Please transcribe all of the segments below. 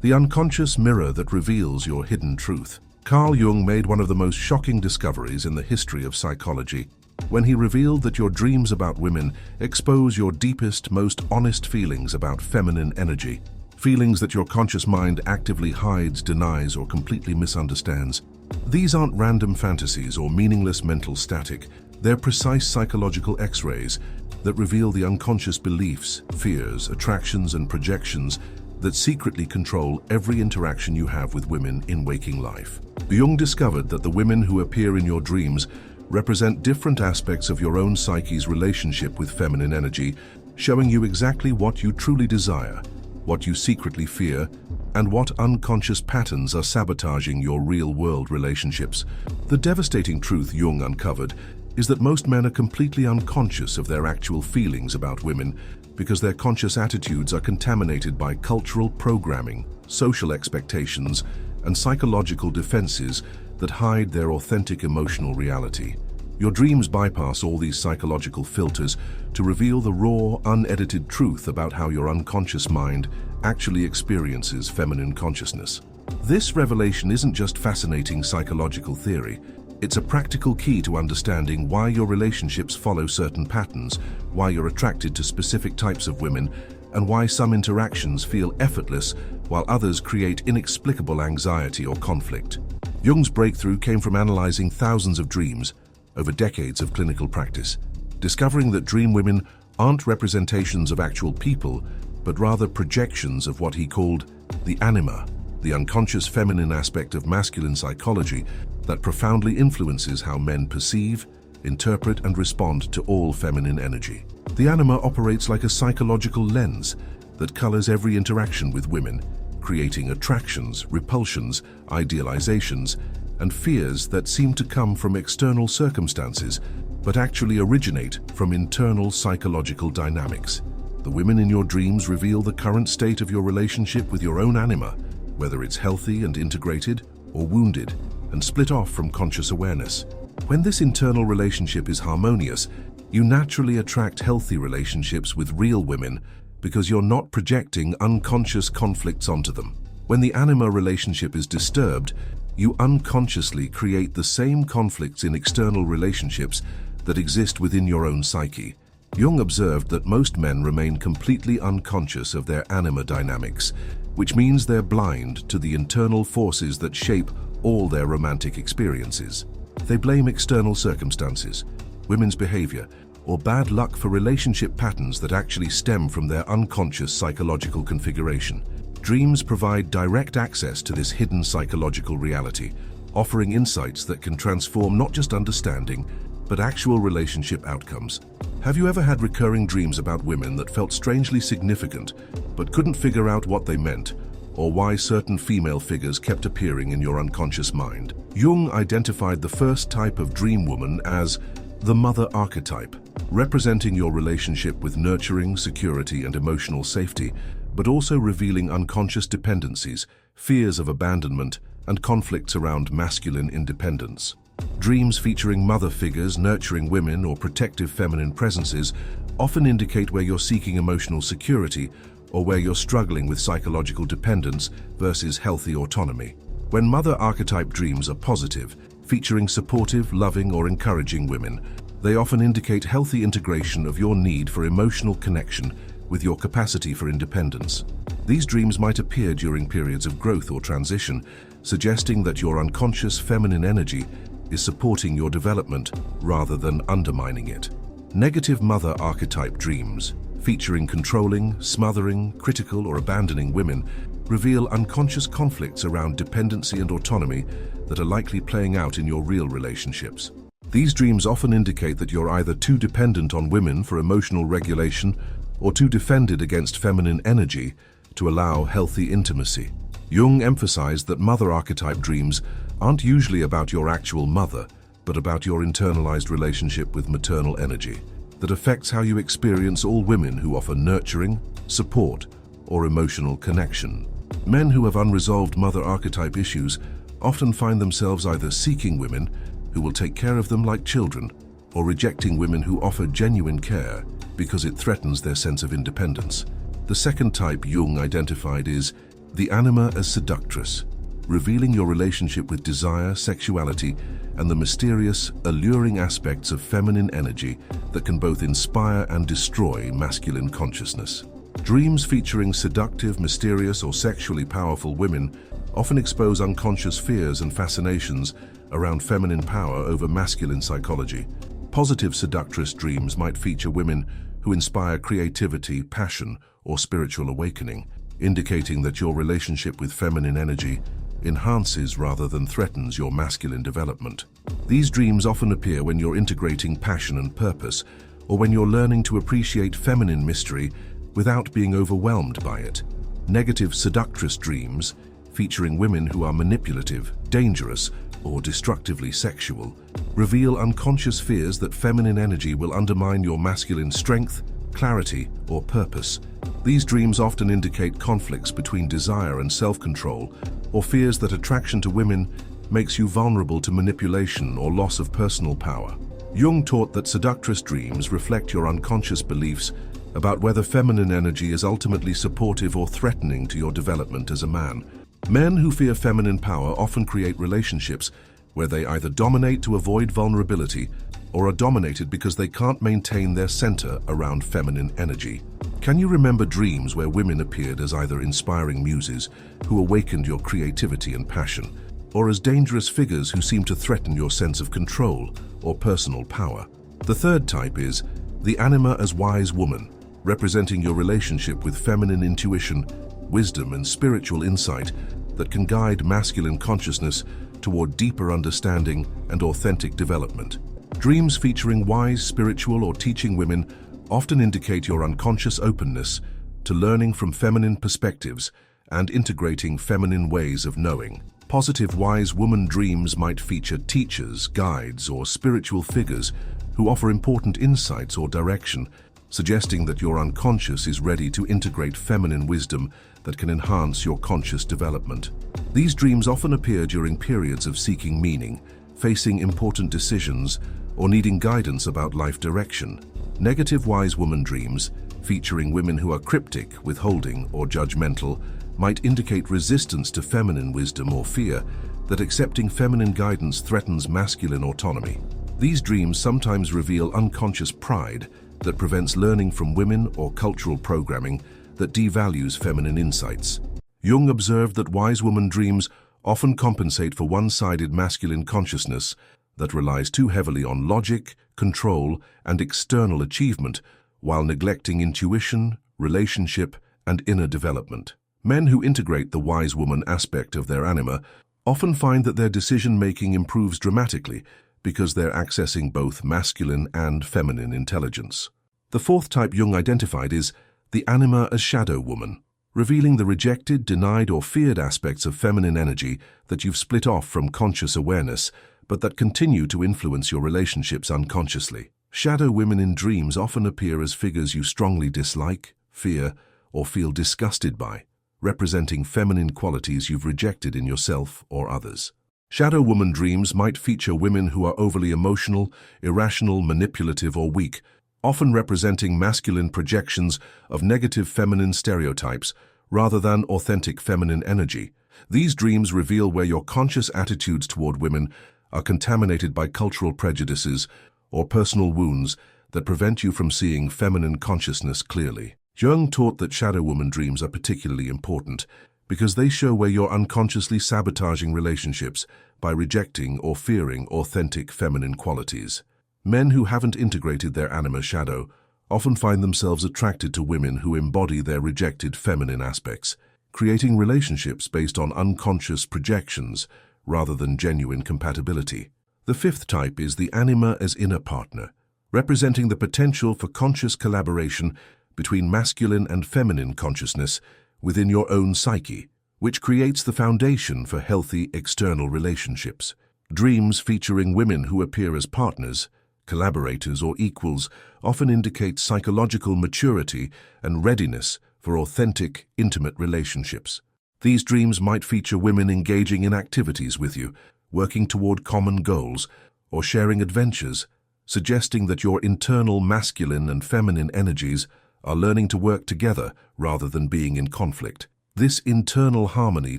the unconscious mirror that reveals your hidden truth. Carl Jung made one of the most shocking discoveries in the history of psychology when he revealed that your dreams about women expose your deepest, most honest feelings about feminine energy. Feelings that your conscious mind actively hides, denies, or completely misunderstands. These aren't random fantasies or meaningless mental static. They're precise psychological X-rays that reveal the unconscious beliefs, fears, attractions, and projections that secretly control every interaction you have with women in waking life. Jung discovered that the women who appear in your dreams represent different aspects of your own psyche's relationship with feminine energy, showing you exactly what you truly desire, what you secretly fear, and what unconscious patterns are sabotaging your real-world relationships. The devastating truth Jung uncovered is that most men are completely unconscious of their actual feelings about women because their conscious attitudes are contaminated by cultural programming, social expectations, and psychological defenses that hide their authentic emotional reality. Your dreams bypass all these psychological filters to reveal the raw, unedited truth about how your unconscious mind actually experiences feminine consciousness. This revelation isn't just fascinating psychological theory. It's a practical key to understanding why your relationships follow certain patterns, why you're attracted to specific types of women, and why some interactions feel effortless while others create inexplicable anxiety or conflict. Jung's breakthrough came from analyzing thousands of dreams over decades of clinical practice, discovering that dream women aren't representations of actual people, but rather projections of what he called the anima, the unconscious feminine aspect of masculine psychology that profoundly influences how men perceive, interpret, and respond to all feminine energy. The anima operates like a psychological lens that colors every interaction with women, creating attractions, repulsions, idealizations, and fears that seem to come from external circumstances, but actually originate from internal psychological dynamics. The women in your dreams reveal the current state of your relationship with your own anima, whether it's healthy and integrated, or wounded and split off from conscious awareness. When this internal relationship is harmonious, you naturally attract healthy relationships with real women because you're not projecting unconscious conflicts onto them. When the anima relationship is disturbed, you unconsciously create the same conflicts in external relationships that exist within your own psyche. Jung observed that most men remain completely unconscious of their anima dynamics, which means they're blind to the internal forces that shape all their romantic experiences. They blame external circumstances, women's behavior, or bad luck for relationship patterns that actually stem from their unconscious psychological configuration. Dreams provide direct access to this hidden psychological reality, offering insights that can transform not just understanding, but actual relationship outcomes. Have you ever had recurring dreams about women that felt strangely significant, but couldn't figure out what they meant, or why certain female figures kept appearing in your unconscious mind? Jung identified the first type of dream woman as the mother archetype, representing your relationship with nurturing, security, and emotional safety, but also revealing unconscious dependencies, fears of abandonment, and conflicts around masculine independence. Dreams featuring mother figures, nurturing women, or protective feminine presences often indicate where you're seeking emotional security or where you're struggling with psychological dependence versus healthy autonomy. When mother archetype dreams are positive, featuring supportive, loving, or encouraging women, they often indicate healthy integration of your need for emotional connection with your capacity for independence. These dreams might appear during periods of growth or transition, suggesting that your unconscious feminine energy is supporting your development rather than undermining it. Negative mother archetype dreams, featuring controlling, smothering, critical, or abandoning women, reveal unconscious conflicts around dependency and autonomy that are likely playing out in your real relationships. These dreams often indicate that you're either too dependent on women for emotional regulation or too defended against feminine energy to allow healthy intimacy. Jung emphasized that mother archetype dreams aren't usually about your actual mother, but about your internalized relationship with maternal energy that affects how you experience all women who offer nurturing, support, or emotional connection. Men who have unresolved mother archetype issues often find themselves either seeking women who will take care of them like children, or rejecting women who offer genuine care because it threatens their sense of independence. The second type Jung identified is The anima as seductress, revealing your relationship with desire, sexuality, and the mysterious, alluring aspects of feminine energy that can both inspire and destroy masculine consciousness. Dreams featuring seductive, mysterious, or sexually powerful women often expose unconscious fears and fascinations around feminine power over masculine psychology. Positive seductress dreams might feature women who inspire creativity, passion, or spiritual awakening, indicating that your relationship with feminine energy enhances rather than threatens your masculine development. These dreams often appear when you're integrating passion and purpose, or when you're learning to appreciate feminine mystery without being overwhelmed by it. Negative seductress dreams, featuring women who are manipulative, dangerous, or destructively sexual, reveal unconscious fears that feminine energy will undermine your masculine strength, clarity, or purpose. These dreams often indicate conflicts between desire and self-control, or fears that attraction to women makes you vulnerable to manipulation or loss of personal power. Jung taught that seductress dreams reflect your unconscious beliefs about whether feminine energy is ultimately supportive or threatening to your development as a man. Men who fear feminine power often create relationships where they either dominate to avoid vulnerability or are dominated because they can't maintain their center around feminine energy. Can you remember dreams where women appeared as either inspiring muses who awakened your creativity and passion, or as dangerous figures who seem to threaten your sense of control or personal power? The third type is the anima as wise woman, representing your relationship with feminine intuition, wisdom, and spiritual insight that can guide masculine consciousness toward deeper understanding and authentic development. Dreams featuring wise, spiritual, or teaching women often indicate your unconscious openness to learning from feminine perspectives and integrating feminine ways of knowing. Positive wise woman dreams might feature teachers, guides, or spiritual figures who offer important insights or direction, suggesting that your unconscious is ready to integrate feminine wisdom that can enhance your conscious development. These dreams often appear during periods of seeking meaning, facing important decisions, or needing guidance about life direction. Negative wise woman dreams, featuring women who are cryptic, withholding, or judgmental, might indicate resistance to feminine wisdom or fear that accepting feminine guidance threatens masculine autonomy. These dreams sometimes reveal unconscious pride that prevents learning from women or cultural programming that devalues feminine insights. Jung observed that wise woman dreams often compensate for one-sided masculine consciousness that relies too heavily on logic, control, and external achievement, while neglecting intuition, relationship, and inner development. Men who integrate the wise woman aspect of their anima often find that their decision-making improves dramatically because they're accessing both masculine and feminine intelligence. The fourth type Jung identified is the anima as shadow woman, revealing the rejected, denied, or feared aspects of feminine energy that you've split off from conscious awareness, but that continue to influence your relationships unconsciously. Shadow women in dreams often appear as figures you strongly dislike, fear, or feel disgusted by, representing feminine qualities you've rejected in yourself or others. Shadow woman dreams might feature women who are overly emotional, irrational, manipulative, or weak, often representing masculine projections of negative feminine stereotypes rather than authentic feminine energy. These dreams reveal where your conscious attitudes toward women are contaminated by cultural prejudices or personal wounds that prevent you from seeing feminine consciousness clearly. Jung taught that shadow woman dreams are particularly important because they show where you're unconsciously sabotaging relationships by rejecting or fearing authentic feminine qualities. Men who haven't integrated their anima shadow often find themselves attracted to women who embody their rejected feminine aspects, creating relationships based on unconscious projections rather than genuine compatibility. The fifth type is the anima as inner partner, representing the potential for conscious collaboration between masculine and feminine consciousness within your own psyche, which creates the foundation for healthy external relationships. Dreams featuring women who appear as partners, collaborators, or equals often indicate psychological maturity and readiness for authentic, intimate relationships. These dreams might feature women engaging in activities with you, working toward common goals, or sharing adventures, suggesting that your internal masculine and feminine energies are learning to work together rather than being in conflict. This internal harmony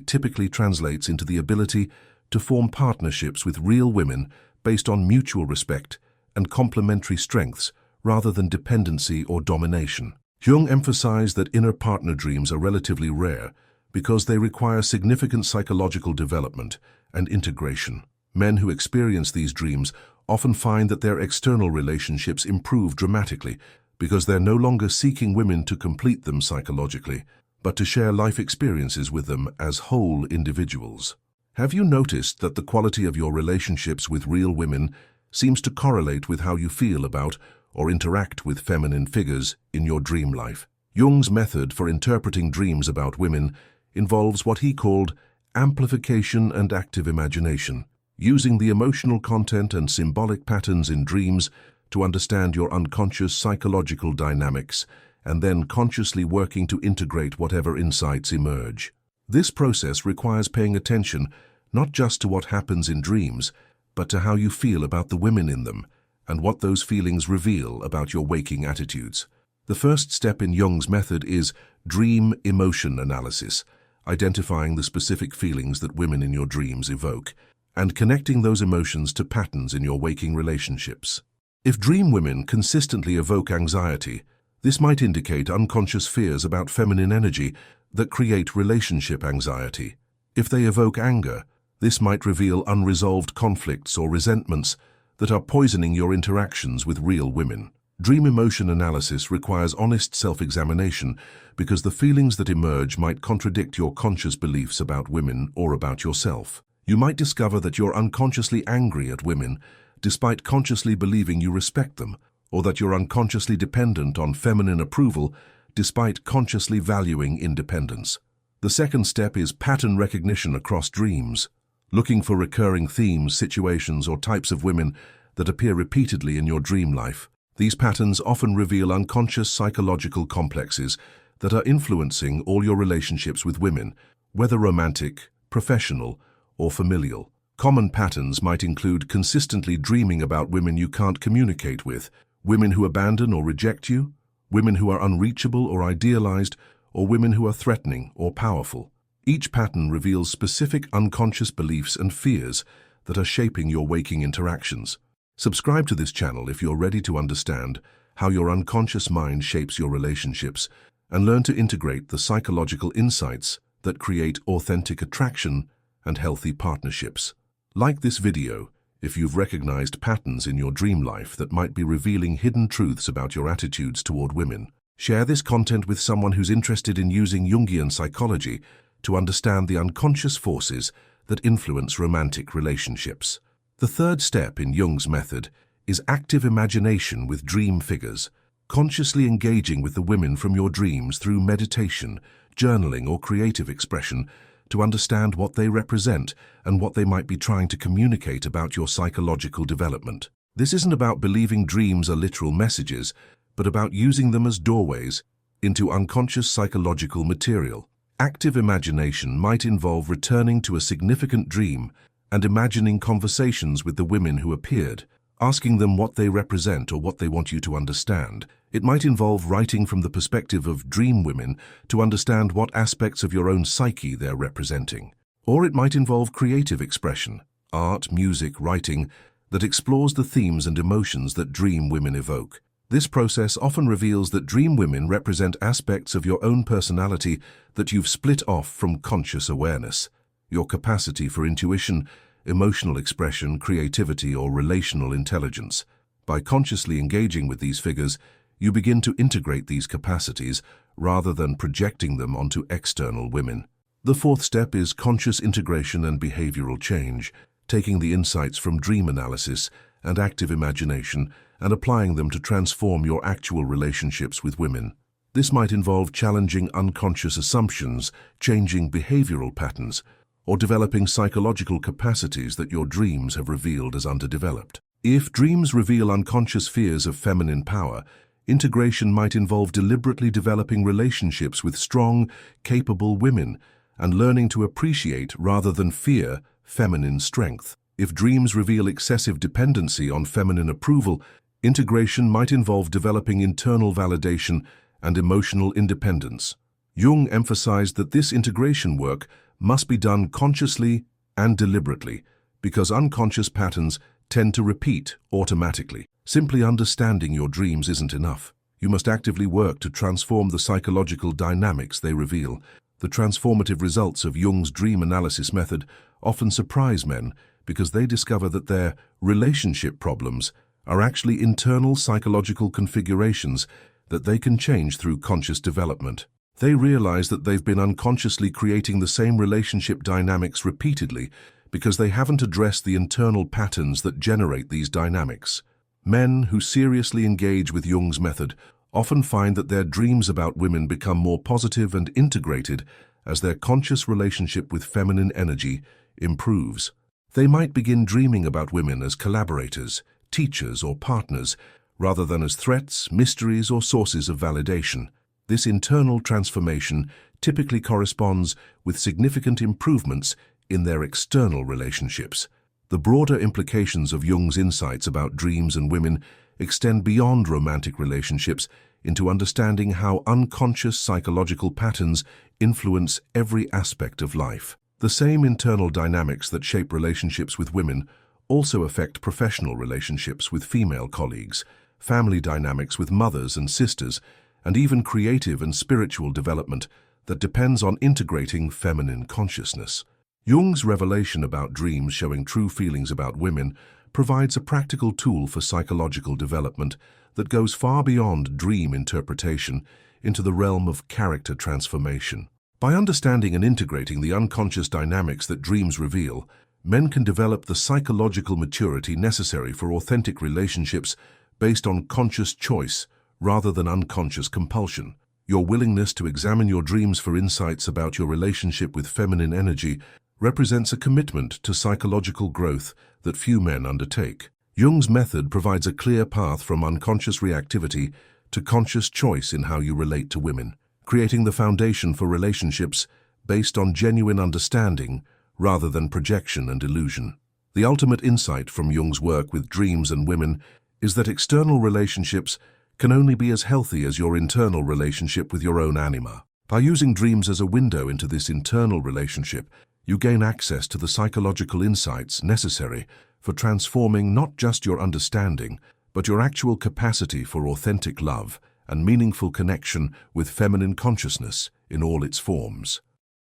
typically translates into the ability to form partnerships with real women based on mutual respect and complementary strengths rather than dependency or domination. Jung emphasized that inner partner dreams are relatively rare because they require significant psychological development and integration. Men who experience these dreams often find that their external relationships improve dramatically because they're no longer seeking women to complete them psychologically, but to share life experiences with them as whole individuals. Have you noticed that the quality of your relationships with real women seems to correlate with how you feel about or interact with feminine figures in your dream life? Jung's method for interpreting dreams about women involves what he called amplification and active imagination, using the emotional content and symbolic patterns in dreams to understand your unconscious psychological dynamics, and then consciously working to integrate whatever insights emerge. This process requires paying attention not just to what happens in dreams, but to how you feel about the women in them and what those feelings reveal about your waking attitudes. The first step in Jung's method is dream emotion analysis, identifying the specific feelings that women in your dreams evoke, and connecting those emotions to patterns in your waking relationships. If dream women consistently evoke anxiety, this might indicate unconscious fears about feminine energy that create relationship anxiety. If they evoke anger, this might reveal unresolved conflicts or resentments that are poisoning your interactions with real women. Dream emotion analysis requires honest self-examination because the feelings that emerge might contradict your conscious beliefs about women or about yourself. You might discover that you're unconsciously angry at women despite consciously believing you respect them, or that you're unconsciously dependent on feminine approval despite consciously valuing independence. The second step is pattern recognition across dreams, looking for recurring themes, situations, or types of women that appear repeatedly in your dream life. These patterns often reveal unconscious psychological complexes that are influencing all your relationships with women, whether romantic, professional, or familial. Common patterns might include consistently dreaming about women you can't communicate with, women who abandon or reject you, women who are unreachable or idealized, or women who are threatening or powerful. Each pattern reveals specific unconscious beliefs and fears that are shaping your waking interactions. Subscribe to this channel if you're ready to understand how your unconscious mind shapes your relationships and learn to integrate the psychological insights that create authentic attraction and healthy partnerships. Like this video if you've recognized patterns in your dream life that might be revealing hidden truths about your attitudes toward women. Share this content with someone who's interested in using Jungian psychology to understand the unconscious forces that influence romantic relationships. The third step in Jung's method is active imagination with dream figures, consciously engaging with the women from your dreams through meditation, journaling, or creative expression to understand what they represent and what they might be trying to communicate about your psychological development. This isn't about believing dreams are literal messages, but about using them as doorways into unconscious psychological material. Active imagination might involve returning to a significant dream and imagining conversations with the women who appeared, asking them what they represent or what they want you to understand. It might involve writing from the perspective of dream women to understand what aspects of your own psyche they're representing. Or it might involve creative expression, art, music, writing, that explores the themes and emotions that dream women evoke. This process often reveals that dream women represent aspects of your own personality that you've split off from conscious awareness. Your capacity for intuition, emotional expression, creativity, or relational intelligence. By consciously engaging with these figures, you begin to integrate these capacities rather than projecting them onto external women. The fourth step is conscious integration and behavioral change, taking the insights from dream analysis and active imagination and applying them to transform your actual relationships with women. This might involve challenging unconscious assumptions, changing behavioral patterns, or developing psychological capacities that your dreams have revealed as underdeveloped. If dreams reveal unconscious fears of feminine power, integration might involve deliberately developing relationships with strong, capable women and learning to appreciate rather than fear feminine strength. If dreams reveal excessive dependency on feminine approval, integration might involve developing internal validation and emotional independence. Jung emphasized that this integration work must be done consciously and deliberately, because unconscious patterns tend to repeat automatically. Simply understanding your dreams isn't enough. You must actively work to transform the psychological dynamics they reveal. The transformative results of Jung's dream analysis method often surprise men because they discover that their relationship problems are actually internal psychological configurations that they can change through conscious development. They realize that they've been unconsciously creating the same relationship dynamics repeatedly because they haven't addressed the internal patterns that generate these dynamics. Men who seriously engage with Jung's method often find that their dreams about women become more positive and integrated as their conscious relationship with feminine energy improves. They might begin dreaming about women as collaborators, teachers, or partners, rather than as threats, mysteries, or sources of validation. This internal transformation typically corresponds with significant improvements in their external relationships. The broader implications of Jung's insights about dreams and women extend beyond romantic relationships into understanding how unconscious psychological patterns influence every aspect of life. The same internal dynamics that shape relationships with women also affect professional relationships with female colleagues, family dynamics with mothers and sisters, and even creative and spiritual development that depends on integrating feminine consciousness. Jung's revelation about dreams showing true feelings about women provides a practical tool for psychological development that goes far beyond dream interpretation into the realm of character transformation. By understanding and integrating the unconscious dynamics that dreams reveal, men can develop the psychological maturity necessary for authentic relationships based on conscious choice rather than unconscious compulsion. Your willingness to examine your dreams for insights about your relationship with feminine energy represents a commitment to psychological growth that few men undertake. Jung's method provides a clear path from unconscious reactivity to conscious choice in how you relate to women, creating the foundation for relationships based on genuine understanding rather than projection and illusion. The ultimate insight from Jung's work with dreams and women is that external relationships can only be as healthy as your internal relationship with your own anima. By using dreams as a window into this internal relationship, you gain access to the psychological insights necessary for transforming not just your understanding, but your actual capacity for authentic love and meaningful connection with feminine consciousness in all its forms.